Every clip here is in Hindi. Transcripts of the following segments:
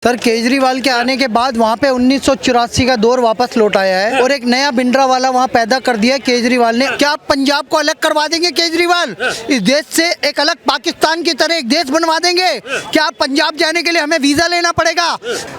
सर केजरीवाल के आने के बाद वहाँ पे 1984 का दौर वापस लौट आया है और एक नया भिंडरावाला वहाँ पैदा कर दिया है केजरीवाल ने। क्या आप पंजाब को अलग करवा देंगे केजरीवाल? इस देश से एक अलग पाकिस्तान की तरह एक देश बनवा देंगे? क्या आप पंजाब जाने के लिए हमें वीजा लेना पड़ेगा?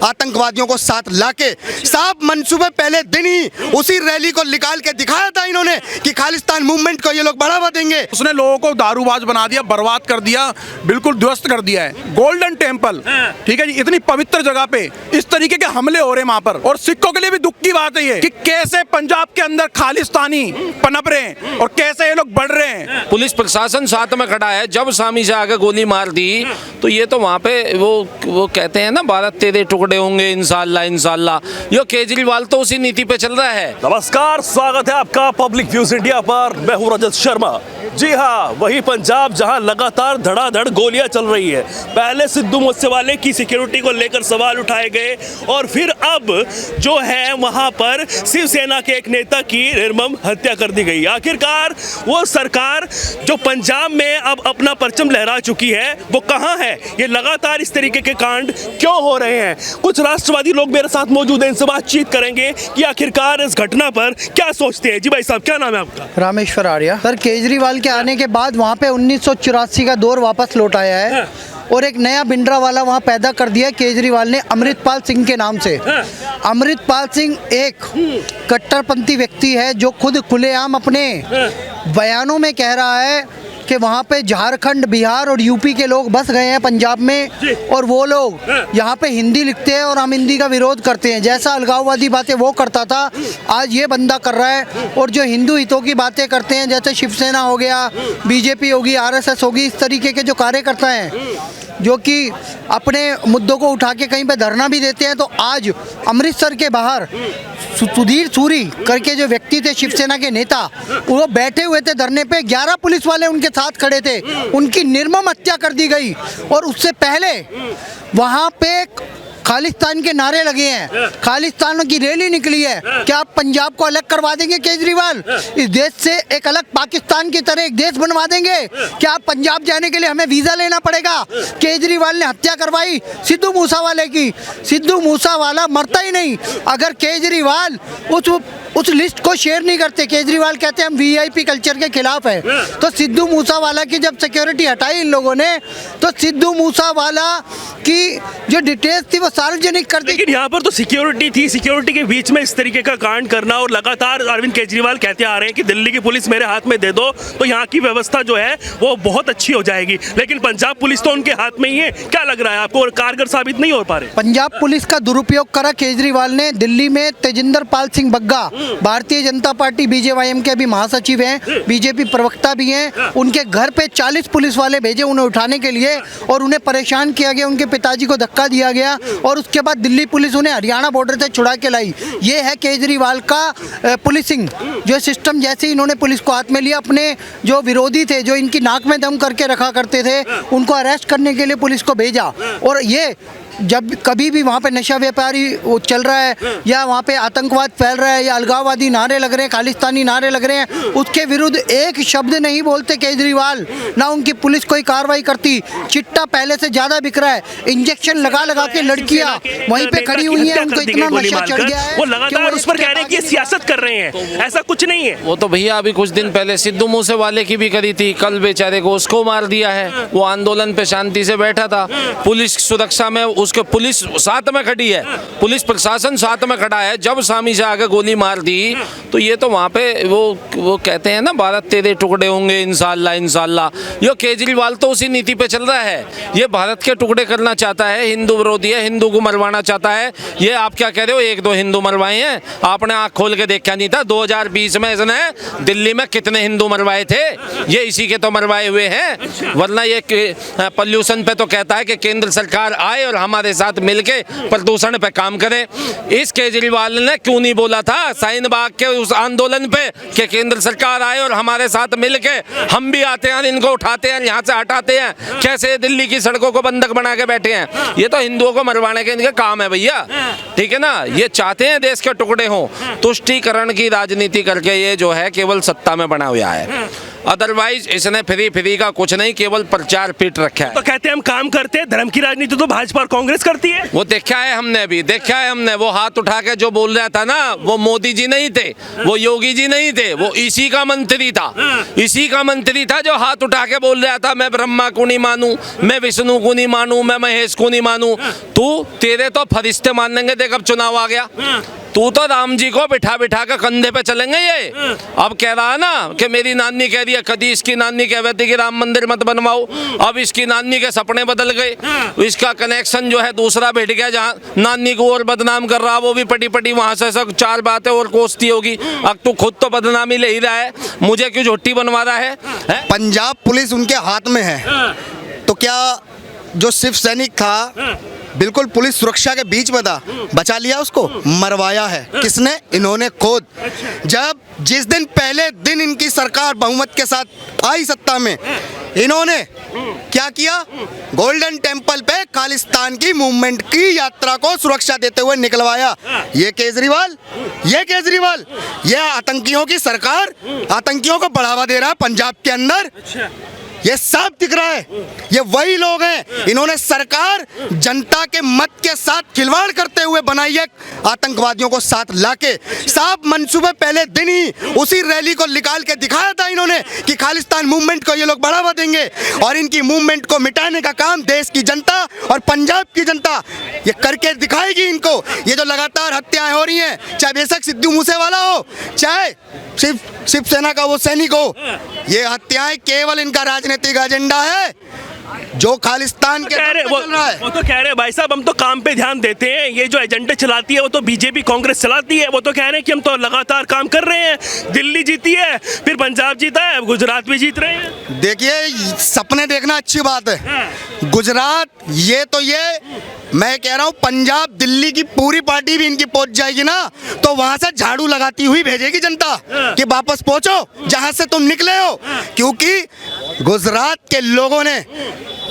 आतंकवादियों को साथ लाके साफ मंसूबे पहले दिन ही उसी रैली को निकाल के दिखाया था इन्होंने कि खालिस्तान मूवमेंट को ये लोग बढ़ावा देंगे। उसने लोगों को दारूबाज बना दिया, बर्बाद कर दिया, बिल्कुल ध्वस्त कर दिया है। गोल्डन टेम्पल, ठीक है जी, इतनी पवित्र जगह पे इस तरीके के हमले हो रहे हैं वहां पर। और सिखों के लिए भी दुख की बात है ये कि कैसे पंजाब के अंदर खालिस्तानी पनप रहे हैं और कैसे ये लोग बढ़ रहे हैं। पुलिस प्रशासन साथ में खड़ा है। जब सामी से आगे गोली मार दी तो ये तो वहाँ पे वो कहते हैं ना, भारत तेरे टुकड़े होंगे इंशाल्लाह इंशाल्लाह। यो केजरीवाल तो उसी नीति पे चल रहा है। नमस्कार, स्वागत है आपका पब्लिक व्यूज इंडिया पर। मैं हूं रजत शर्मा। जी हाँ, वही पंजाब जहां लगातार धड़ाधड़ गोलियां चल रही है। पहले सिद्धू मूसेवाले की सिक्योरिटी को लेकर सवाल उठाए गए और फिर अब जो है वहां पर शिवसेना के एक नेता की निर्मम हत्या कर दी गई। आखिरकार वो सरकार जो पंजाब में अब अपना परचम लहरा चुकी है वो कहां है? ये लगातार इस तरीके के कांड क्यों हो रहे हैं? कुछ राष्ट्रवादी लोग मेरे साथ मौजूद हैं, इनसे बातचीत करेंगे कि आखिरकार इस घटना पर क्या सोचते हैं। जी भाई साहब, क्या नाम है आपका? रामेश्वर आर्या। सर केजरीवाल के आने के बाद वहाँ पे 1984 का दौर वापस लौट आया है और एक नया भिंडरावाला वहाँ पैदा कर दिया है केजरीवाल ने, अमृतपाल सिंह के नाम से। अमृतपाल सिंह एक कट्टरपंथी व्यक्ति है जो खुद खुलेआम अपने बयानों में कह रहा है कि वहाँ पे झारखंड, बिहार और यूपी के लोग बस गए हैं पंजाब में और वो लोग यहाँ पे हिंदी लिखते हैं और हम हिंदी का विरोध करते हैं। जैसा अलगाववादी बातें वो करता था, आज ये बंदा कर रहा है। और जो हिंदू हितों की बातें करते हैं, जैसे शिवसेना हो गया, बीजेपी होगी, आरएसएस होगी, इस तरीके के जो कार्यकर्ता हैं जो कि अपने मुद्दों को उठा के कहीं पे धरना भी देते हैं, तो आज अमृतसर के बाहर सुधीर सूरी करके जो व्यक्ति थे शिवसेना के नेता, वो बैठे हुए थे धरने पे। 11 पुलिस वाले उनके साथ खड़े थे, उनकी निर्मम हत्या कर दी गई। और उससे पहले वहाँ पे खालिस्तान के नारे लगे हैं, खालिस्तान की रैली निकली है। क्या आप पंजाब को अलग करवा देंगे केजरीवाल? इस देश से एक अलग पाकिस्तान की तरह एक देश बनवा देंगे? क्या आप पंजाब जाने के लिए हमें वीजा लेना पड़ेगा? केजरीवाल ने हत्या करवाई सिद्धू मूसेवाले की। सिद्धू मूसेवाला मरता ही नहीं। अगर केजरीवाल उस लिस्ट को शेयर नहीं करते, केजरीवाल कहते हैं हम वीआईपी कल्चर के खिलाफ है, तो सिद्धू मूसेवाला की जब सिक्योरिटी हटाई इन लोगों ने, तो सिद्धू मूसेवाला की जो डिटेल्स थी वो सार्वजनिक कर दी। लेकिन यहाँ पर तो सिक्योरिटी थी, सिक्योरिटी के बीच में इस तरीके का कांड करना। और लगातार अरविंद केजरीवाल कहते आ रहे हैं कि दिल्ली की पुलिस मेरे हाथ में दे दो तो यहाँ की व्यवस्था जो है वो बहुत अच्छी हो जाएगी। लेकिन पंजाब पुलिस तो उनके हाथ में ही है। क्या लग रहा है आपको, और कारगर साबित नहीं हो पा रहे? पंजाब पुलिस का दुरुपयोग करा केजरीवाल ने। दिल्ली में तेजिंदर पाल सिंह बग्गा, भारतीय जनता पार्टी बीजेवाईएम के भी महासचिव हैं, बीजेपी प्रवक्ता भी हैं, उनके घर पे 40 पुलिस वाले भेजे उन्हें उठाने के लिए और उन्हें परेशान किया गया। उनके पिताजी को धक्का दिया गया और उसके बाद दिल्ली पुलिस उन्हें हरियाणा बॉर्डर से छुड़ा के लाई। ये है केजरीवाल का पुलिसिंग जो सिस्टम। जैसे ही इन्होंने पुलिस को हाथ में लिया, अपने जो विरोधी थे, जो इनकी नाक में दम करके रखा करते थे, उनको अरेस्ट करने के लिए पुलिस को भेजा। और ये जब कभी भी वहाँ पे नशा व्यापारी चल रहा है या वहाँ पे आतंकवाद फैल रहा है या अलगाववादी नारे लग रहे हैं, खालिस्तानी नारे लग रहे हैं, उसके विरुद्ध एक शब्द नहीं बोलते केजरीवाल, ना उनकी पुलिस कोई कार्रवाई करती। चिट्टा पहले से ज़्यादा बिक रहा है, इंजेक्शन लगा लगा के लड़कियाँ वहीं पे खड़ी हुई हैं, उनको इतना नशा चढ़ गया है। वो लगातार उस पर कह रहे हैं कि सियासत कर रहे हैं, ऐसा कुछ नहीं है। वो तो भैया अभी कुछ दिन पहले सिद्धू मूसेवाले की भी करी थी, कल बेचारे को उसको मार दिया है। वो आंदोलन पे शांति से बैठा था, पुलिस सुरक्षा में उसके पुलिस साथ में खड़ी है, पुलिस प्रशासन साथ में खड़ा है। जब सामी से आगे गोली मार दी तो ये तो वहाँ पे वो कहते हैं ना, भारत तेरे टुकड़े होंगे इंशाल्लाह इंशाल्लाह। यो केजरीवाल तो उसी नीति पे चल रहा है। ये भारत के टुकड़े करना चाहता है, हिंदू विरोधी है, हिंदू को मरवाना चाहता है। ये आप क्या कह रहे हो, 1-2 हिंदू मरवाए हैं? आपने आँख खोल के देखा नहीं था 2020 में इसने दिल्ली में कितने हिंदू मरवाए थे? ये इसी के तो मरवाए हुए हैं। वरना ये पॉल्यूशन पे तो कहता है कि केंद्र सरकार आए और हमारे साथ मिलके प्रदूषण पे काम करे। इस केजरीवाल ने क्यों नहीं बोला था शाहीन बाग के उस आंदोलन पे कि केंद्र सरकार आए और हमारे साथ मिलके हम भी आते हैं, इनको उठाते हैं, यहाँ से हटाते हैं? कैसे दिल्ली की सड़कों को बंधक बना के बैठे हैं? ये तो हिंदुओं को मरवाने के इनका काम है भैया, ठीक है ना। ये चाहते हैं देश के टुकड़े हों, तुष्टीकरण की राजनीति करके ये जो है केवल सत्ता में बना हुआ है। अदरवाइज इसने फ्री का कुछ नहीं, केवल प्रचार पीट रखा है। तो कहते हैं हम काम करते हैं, धर्म की राजनीति तो भाजपा और कांग्रेस करती है। वो देखा है हमने, अभी देखा है हमने। वो हाथ उठा के जो बोल रहा था ना, वो मोदी जी नहीं थे, वो योगी जी नहीं थे, वो इसी का मंत्री था। इसी का मंत्री था जो हाथ उठा के बोल रहा था मैं ब्रह्मा को नहीं मानूं, मैं विष्णु को नहीं मानूं, मैं महेश को नहीं मानूं। तू तेरे तो फरिश्ते मानेंगे, देख अब चुनाव आ गया। तू तो राम जी को बिठा बिठा के कंधे पे चलेंगे ये। अब कह रहा है ना कि मेरी नानी कह रही है, कदी इसकी नानी कह रही थी कि राम मंदिर मत बनवाओ, अब इसकी नानी के सपने बदल गए। इसका कनेक्शन जो है दूसरा बैठ गया, जहाँ नानी को और बदनाम कर रहा, वो भी पटी पटी वहां से सब चार बातें और कोसती होगी। अब तू खुद तो बदनामी ले ही रहा है, मुझे क्यों झुट्टी बनवा रहा है? पंजाब पुलिस उनके हाथ में है, तो क्या जो शिव सैनिक था बिल्कुल पुलिस सुरक्षा के बीच में था, बचा लिया उसको? मरवाया है किसने? इन्होंने खुद। जब जिस दिन पहले दिन इनकी सरकार बहुमत के साथ आई सत्ता में, इन्होंने क्या किया? गोल्डन टेम्पल पे खालिस्तान की मूवमेंट की यात्रा को सुरक्षा देते हुए निकलवाया। ये केजरीवाल, ये आतंकियों की सरकार आतंकियों को बढ़ावा दे रहा है पंजाब के अंदर। ये साफ दिख रहा है, ये वही लोग हैं। इन्होंने सरकार जनता के मत के साथ खिलवाड़ करते हुए बनाई है, आतंकवादियों को साथ लाके। साफ मंसूबे पहले दिन ही उसी रैली को निकाल के दिखाया था इन्होंने कि खालिस्तान मूवमेंट को ये लोग बढ़ावा देंगे, और इनकी मूवमेंट को मिटाने का काम देश की जनता और पंजाब की जनता ये करके दिखाएगी इनको। ये जो लगातार हत्याएं हो रही हैं, चाहे बेशक सिद्धू मूसेवाला हो, चाहे शिवसेना का वो सैनिक हो, ये हत्याएं केवल इनका राजनीतिक एजेंडा है जो खालिस्तान के चल रहा है। वो तो कह रहे हैं भाई साहब हम तो काम पे ध्यान देते हैं, ये जो एजेंडे चलाती है वो तो बीजेपी कांग्रेस चलाती है। वो तो कह रहे हैं कि हम तो लगातार काम कर रहे हैं, दिल्ली जीती है, फिर पंजाब जीता है, गुजरात भी जीत रहे हैं। देखिए सपने देखना अच्छी बात है, गुजरात ये मैं कह रहा हूँ पंजाब दिल्ली की पूरी पार्टी भी इनकी पहुंच जाएगी ना, तो वहां से झाड़ू लगाती हुई भेजेगी जनता कि वापस पहुंचो जहां से तुम निकले हो। क्योंकि गुजरात के लोगों ने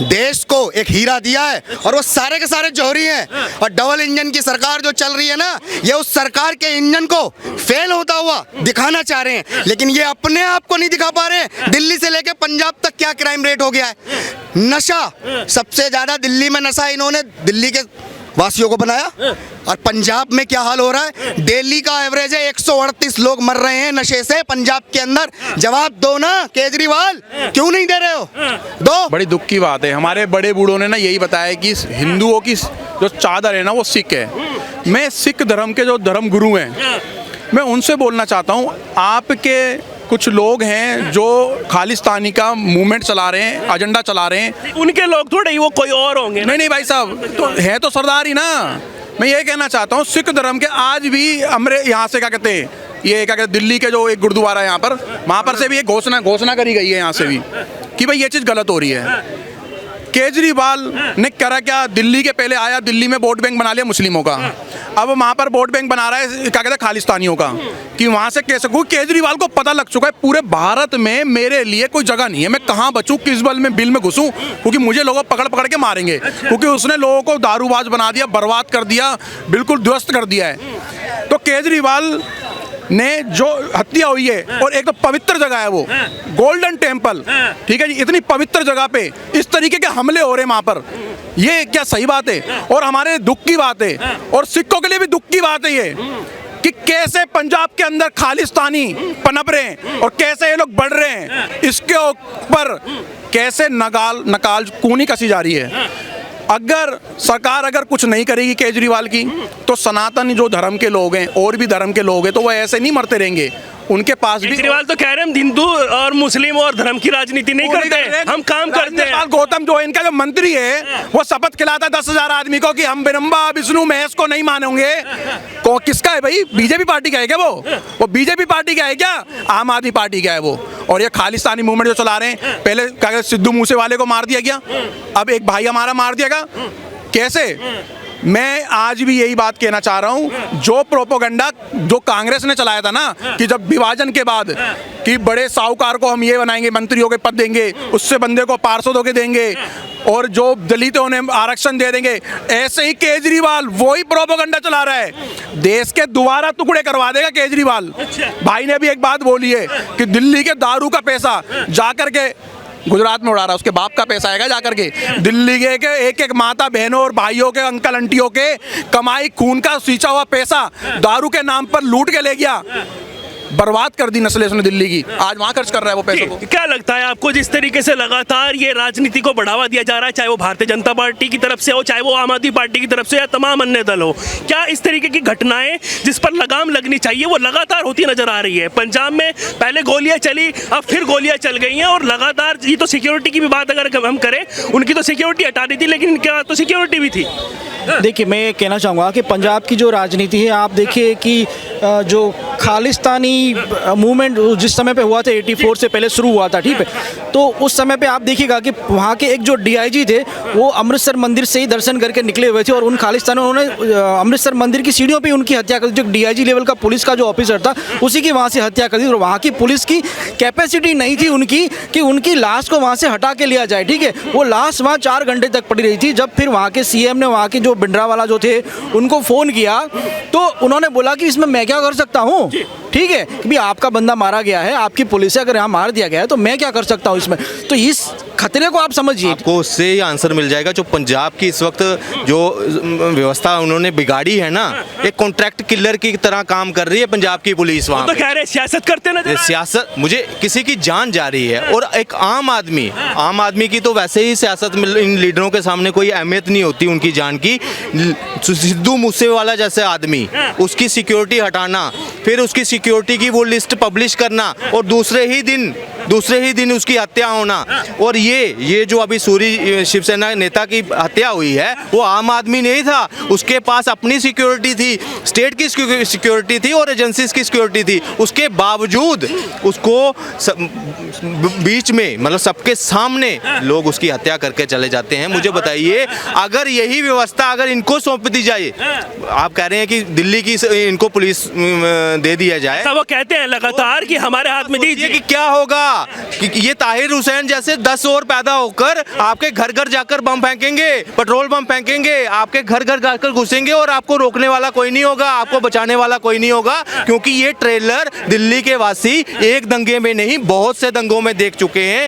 देश को एक हीरा दिया है, और वो सारे के सारे जौहरी हैं। और डबल इंजन की सरकार जो चल रही है ना, ये उस सरकार के इंजन को फेल होता हुआ दिखाना चाह रहे हैं, लेकिन ये अपने आप को नहीं दिखा पा रहे हैं। दिल्ली से लेके पंजाब तक क्या क्राइम रेट हो गया है, नशा सबसे ज्यादा दिल्ली में नशा इन्होंने दिल्ली के वासियों को बनाया, और पंजाब में क्या हाल हो रहा है? दिल्ली का एवरेज है 138 लोग मर रहे हैं नशे से पंजाब के अंदर। जवाब दो ना केजरीवाल, क्यों नहीं दे रहे हो? दो। बड़ी दुख की बात है, हमारे बड़े बूढ़ों ने ना यही बताया कि हिंदुओं की जो चादर है ना वो सिख है। मैं सिख धर्म के जो धर्म गुरु हैं, मैं उनसे बोलना चाहता हूँ, आपके कुछ लोग हैं जो खालिस्तानी का मूवमेंट चला रहे हैं, एजेंडा चला रहे हैं। उनके लोग थोड़े ही, वो कोई और होंगे। नहीं भाई साहब, तो है तो सरदार ही ना। मैं ये कहना चाहता हूँ सिख धर्म के आज भी हमारे यहाँ से क्या कहते हैं, ये क्या कहते हैं, दिल्ली के जो एक गुरुद्वारा है यहाँ पर, वहाँ पर से भी एक घोषणा करी गई है यहाँ से भी कि भाई ये चीज़ गलत हो रही है। केजरीवाल ने करा क्या? दिल्ली के पहले आया, दिल्ली में वोट बैंक बना लिया मुस्लिमों का, अब वहाँ पर वोट बैंक बना रहा है क्या कहते हैं खालिस्तानियों का, कि वहाँ से कैसे। केजरीवाल को पता लग चुका है पूरे भारत में मेरे लिए कोई जगह नहीं है, मैं कहाँ बचूँ, किस बिल में घुसूँ, क्योंकि मुझे लोग पकड़ के मारेंगे। क्योंकि उसने लोगों को दारूबाज बना दिया, बर्बाद कर दिया, बिल्कुल ध्वस्त कर दिया है। तो केजरीवाल ने जो हत्या हुई है, और एक तो पवित्र जगह है वो गोल्डन टेम्पल, ठीक है जी, इतनी पवित्र जगह पे इस तरीके के हमले हो रहे हैं वहां पर, ये क्या सही बात है? और हमारे दुख की बात है, और सिखों के लिए भी दुख की बात है ये कि कैसे पंजाब के अंदर खालिस्तानी पनप रहे हैं और कैसे ये लोग बढ़ रहे हैं। इसके ऊपर कैसे नकाल कूनी कसी जा रही है। अगर सरकार कुछ नहीं करेगी केजरीवाल की, तो सनातन जो धर्म के लोग हैं और भी धर्म के लोग हैं, तो वो ऐसे नहीं मरते रहेंगे। उनके पास भी केजरीवाल तो कह रहे हैं हम हिंदू और मुस्लिम और धर्म की राजनीति नहीं करते, हम काम करते हैं। गौतम जो इनका जो मंत्री है, वो शपथ खिलाता 10,000 आदमी को कि हम ब्रह्मा विष्णु महेश को नहीं मानेंगे। किसका है भाई? बीजेपी पार्टी का है क्या? वो बीजेपी पार्टी का है क्या? आम आदमी पार्टी का है वो। और ये खालिस्तानी मूवमेंट जो चला रहे हैं, पहले क्या सिद्धू मूसेवाले को मार दिया गया, अब एक भाई हमारा मार दिया गया। कैसे? मैं आज भी यही बात कहना चाह रहा हूं, जो प्रोपोगंडा जो कांग्रेस ने चलाया था ना कि जब विभाजन के बाद कि बड़े साहूकार को हम ये बनाएंगे, मंत्रियों के पद देंगे, उससे बंदे को पार्षदों के देंगे और जो दलितों ने आरक्षण दे देंगे, ऐसे ही केजरीवाल वही प्रोपोगंडा चला रहा है। देश के दोबारा टुकड़े करवा देगा केजरीवाल। भाई ने भी एक बात बोली है कि दिल्ली के दारू का पैसा जाकर के गुजरात में उड़ा रहा है, उसके बाप का पैसा आएगा जाकर के दिल्ली के एक एक माता बहनों और भाइयों के, अंकल आंटियों के कमाई खून का सींचा हुआ पैसा दारू के नाम पर लूट के ले गया, बर्बाद कर दी नस्लें उसने दिल्ली की। आज वहां खर्च कर रहा है वो पैसे को। क्या लगता है आपको, जिस तरीके से लगातार ये राजनीति को बढ़ावा दिया जा रहा है, चाहे वो भारतीय जनता पार्टी की तरफ से हो, चाहे वो आम आदमी पार्टी की तरफ से या तमाम अन्य दल हो, क्या इस तरीके की घटनाएं जिस पर लगाम लगनी चाहिए वो लगातार होती नजर आ रही है? पंजाब में पहले गोलियां चली, अब फिर गोलियां चल गई हैं और लगातार, ये तो सिक्योरिटी की भी बात अगर हम करें, उनकी तो सिक्योरिटी हटा दी थी, लेकिन इनके पास तो सिक्योरिटी भी थी। देखिए, मैं ये कहना चाहूँगा कि पंजाब की जो राजनीति है, आप देखिए कि जो खालिस्तानी मूवमेंट जिस समय पे हुआ था 84 से पहले शुरू हुआ था, ठीक है, तो उस समय पे आप देखिएगा कि वहाँ के एक जो डीआईजी थे वो अमृतसर मंदिर से ही दर्शन करके निकले हुए थे और उन खालिस्तानियों उन्होंने अमृतसर मंदिर की सीढ़ियों पे उनकी हत्या कर दी। जो डीआईजी लेवल का पुलिस का जो ऑफिसर था उसी की वहाँ से हत्या कर दी और वहाँ की पुलिस की कैपेसिटी नहीं थी उनकी कि उनकी लाश को वहाँ से हटा के लिया जाए, ठीक है। वो लाश वहाँ 4 घंटे तक पड़ी रही थी। जब फिर वहाँ के सीएम ने वहाँ के जो भिंडरावाला जो थे उनको फ़ोन किया तो उन्होंने बोला कि इसमें मैं क्या कर सकता हूँ, ठीक है, कि भी आपका बंदा मारा गया है, आपकी पुलिस से अगर यहाँ मार दिया गया है तो मैं क्या कर सकता हूँ इसमें। तो इस खतरे को आप समझिए। आपको उससे ही आंसर मिल जाएगा। जो पंजाब की इस वक्त जो व्यवस्था उन्होंने बिगाड़ी है ना, एक कॉन्ट्रैक्ट किलर की तरह काम कर रही है पंजाब की पुलिस। वहाँ तो कह रहे सियासत करते ना, सियासत, मुझे किसी की जान जा रही है और एक आम आदमी की तो वैसे ही सियासत में इन लीडरों के सामने कोई अहमियत नहीं होती उनकी जान की। सिद्धू मूसेवाला जैसे आदमी, उसकी सिक्योरिटी हटाना, फिर उसकी सिक्योरिटी की वो लिस्ट पब्लिश करना और दूसरे ही दिन उसकी हत्या होना। और ये जो अभी सूरी शिवसेना नेता की हत्या हुई है वो आम आदमी नहीं था, उसके पास अपनी सिक्योरिटी थी, स्टेट की सिक्योरिटी थी और एजेंसीज की सिक्योरिटी थी। उसके बावजूद उसको बीच में, मतलब सबके सामने लोग उसकी हत्या करके चले जाते हैं। मुझे बताइए, अगर यही व्यवस्था अगर इनको सौंप दी जाए, आप कह रहे हैं कि दिल्ली की इनको पुलिस दे दिया जाए, वो कहते हैं लगातार कि हमारे हाथ में दीजिए, कि क्या होगा कि ये ताहिर हुसैन जैसे 10 और पैदा होकर आपके घर घर जाकर बम फेंकेंगे, पेट्रोल बम फेंकेंगे, आपके घर घर जाकर घुसेंगे और आपको रोकने वाला कोई नहीं होगा, आपको बचाने वाला कोई नहीं होगा। क्योंकि ये ट्रेलर दिल्ली के वासी एक दंगे में नहीं बहुत से दंगों में देख चुके हैं।